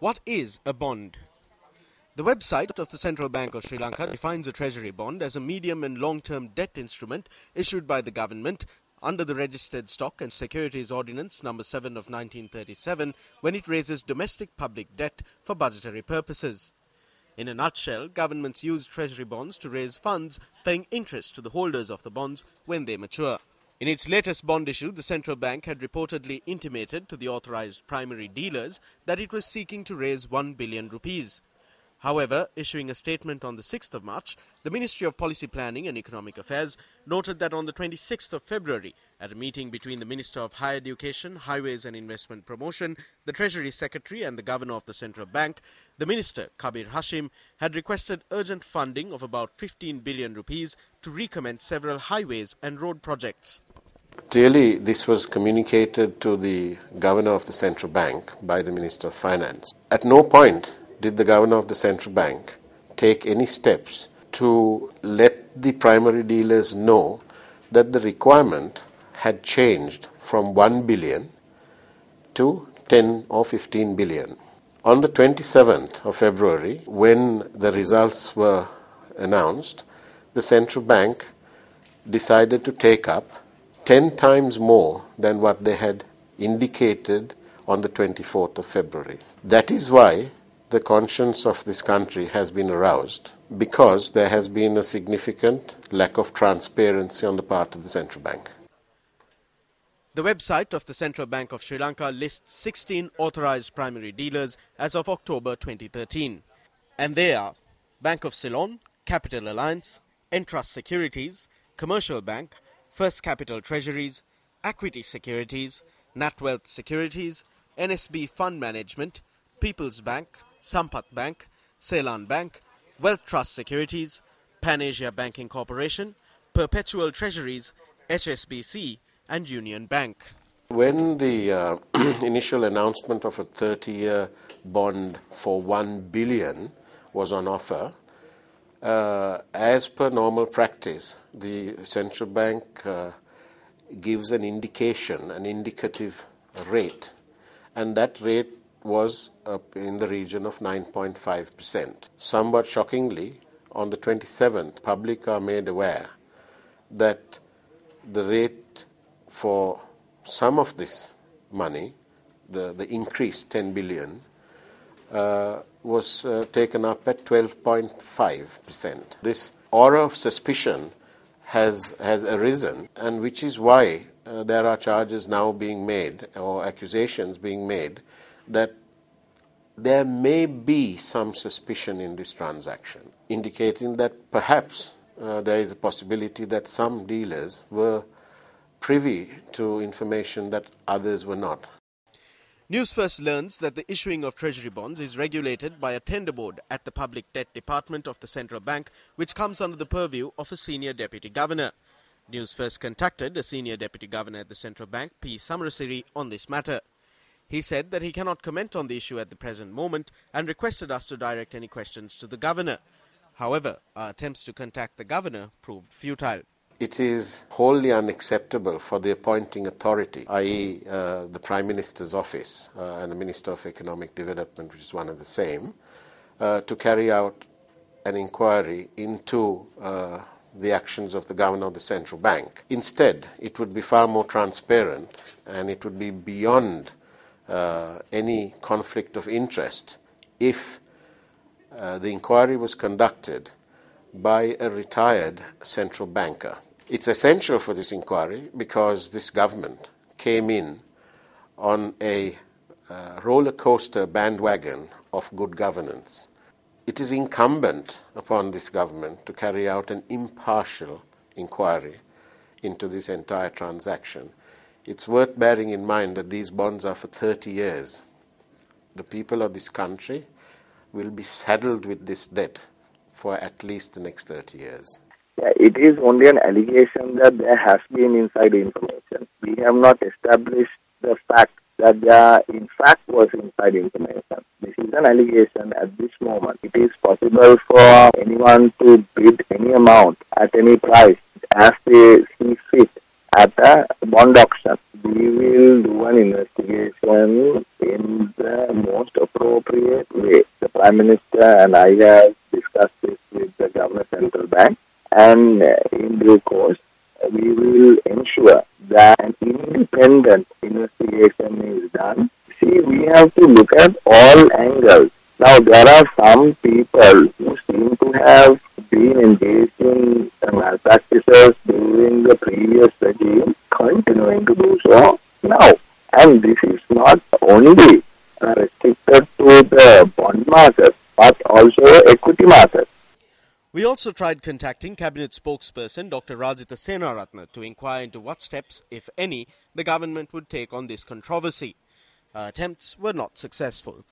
What is a bond? The website of the Central Bank of Sri Lanka defines a treasury bond as a medium and long-term debt instrument issued by the government under the Registered Stock and Securities Ordinance No. 7 of 1937 when it raises domestic public debt for budgetary purposes. In a nutshell, governments use treasury bonds to raise funds, paying interest to the holders of the bonds when they mature. In its latest bond issue, the central bank had reportedly intimated to the authorized primary dealers that it was seeking to raise 1 billion rupees. However, issuing a statement on the 6th of March, the Ministry of Policy Planning and Economic Affairs noted that on the 26th of February, at a meeting between the Minister of Higher Education, Highways and Investment Promotion, the Treasury Secretary and the Governor of the Central Bank, the Minister, Kabir Hashim, had requested urgent funding of about 15 billion rupees to recommence several highways and road projects. Clearly, this was communicated to the Governor of the Central Bank by the Minister of Finance. At no point did the Governor of the Central Bank take any steps to let the primary dealers know that the requirement had changed from 1 billion to 10 or 15 billion. On the 27th of February, when the results were announced, the Central Bank decided to take up 10 times more than what they had indicated on the 24th of February. That is why the conscience of this country has been aroused, because there has been a significant lack of transparency on the part of the Central Bank. The website of the Central Bank of Sri Lanka lists 16 authorized primary dealers as of October 2013. And they are Bank of Ceylon, Capital Alliance, Entrust Securities, Commercial Bank, First Capital Treasuries, Equity Securities, NatWealth Securities, NSB Fund Management, People's Bank, Sampath Bank, Ceylon Bank, Wealth Trust Securities, Pan Asia Banking Corporation, Perpetual Treasuries, HSBC and Union Bank. When the initial announcement of a 30-year bond for 1 billion was on offer, as per normal practice, the central bank gives an indication, an indicative rate, and that rate was up in the region of 9.5%. Somewhat shockingly, on the 27th, public are made aware that the rate for some of this money, the increased 10 billion, was taken up at 12.5%. This aura of suspicion has arisen, and which is why there are charges now being made, or accusations being made, that there may be some suspicion in this transaction, indicating that perhaps there is a possibility that some dealers were privy to information that others were not. News1st learns that the issuing of treasury bonds is regulated by a tender board at the Public Debt Department of the Central Bank, which comes under the purview of a senior deputy governor. News1st contacted a senior deputy governor at the Central Bank, P. Samarasiri, on this matter. He said that he cannot comment on the issue at the present moment and requested us to direct any questions to the governor. However, our attempts to contact the governor proved futile. It is wholly unacceptable for the appointing authority, i.e. The Prime Minister's office and the Minister of Economic Development, which is one and the same, to carry out an inquiry into the actions of the Governor of the Central Bank. Instead, it would be far more transparent, and it would be beyond any conflict of interest if the inquiry was conducted by a retired central banker. It's essential for this inquiry because this government came in on a roller coaster bandwagon of good governance. It is incumbent upon this government to carry out an impartial inquiry into this entire transaction. It's worth bearing in mind that these bonds are for 30 years. The people of this country will be saddled with this debt for at least the next 30 years. Yeah, it is only an allegation that there has been inside information. We have not established the fact that there in fact was inside information. This is an allegation at this moment. It is possible for anyone to bid any amount at any price as they see fit, at a bond auction. We will do an investigation in the most appropriate way. The Prime Minister and I have discussed this with the Governor Central Bank, and in due course, we will ensure that an independent investigation is done. See, we have to look at all angles. Now, there are some people who seem to have been engaged in malpractices during the previous regime, continuing to do so now. And this is not only restricted to the bond market, but also equity market. We also tried contacting Cabinet spokesperson Dr. Rs10 to inquire into what steps, if any, the government would take on this controversy. Our attempts were not successful.